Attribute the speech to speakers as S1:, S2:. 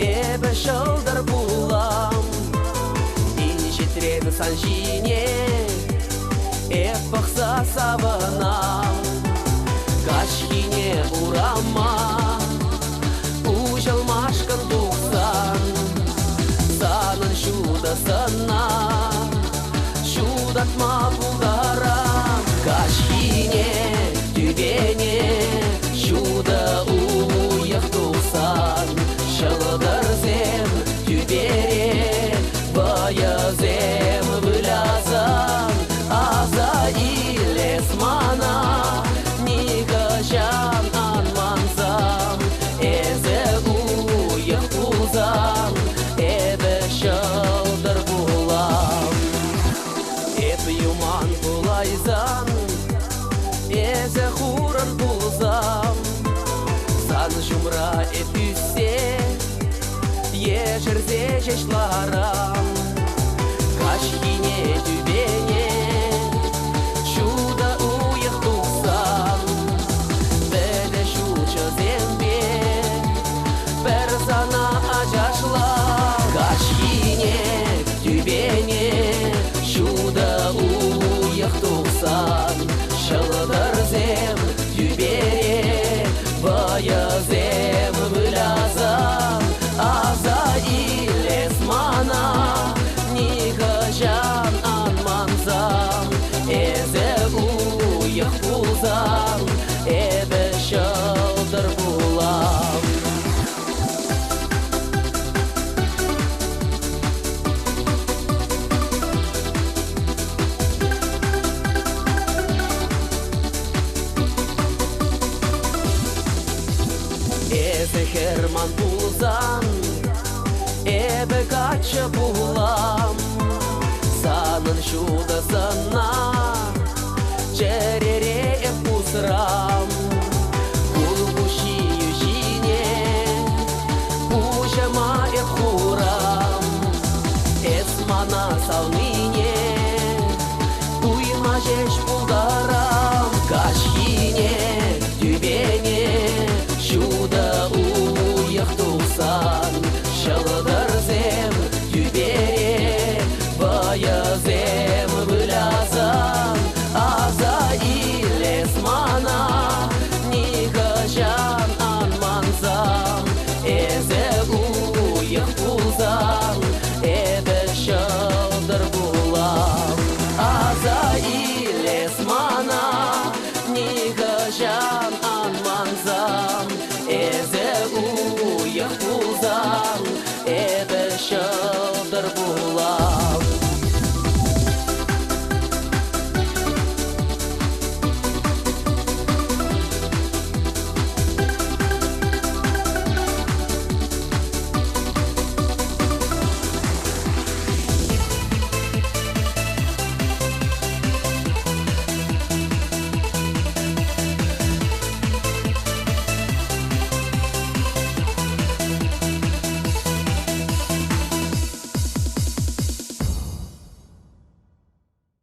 S1: Эбі шылдар булам Инжетрен санжине Эп бақса сабынам Кашкине урама Ужалмашкан туқсан Санын шудасына Шудатма пулдарам Кашкине түбене Шуда уйық туқсан Шылдырзем түбере Баязем вылязам Аза илес мана Нигажан анманзам Эзе уйық пулзам Эбі шылдыр булам Эп юман булайзан Эзе хуран пулзам Сан жумра эп үссе Ежерзе жешларам Кашкине түбене Шуда уйық туқсан Бәлі шучы зембе Бір сана ажашла Кашкине түбене Шуда уйық туқсан Шылдырзем түбере Баязем вылязам Аза илес мана Нигажан анманзам Эзе уйық пулзам Эбі шылдыр булам Эзе херман пулзам Эбі качы булам Санын шудасына Жерере эп пусрам Кулбуши южине Пужама эп хурам Эсмана сауныне Туйма жеш пулдарам Кашкине түбене Шуда уйық туқсан Шылы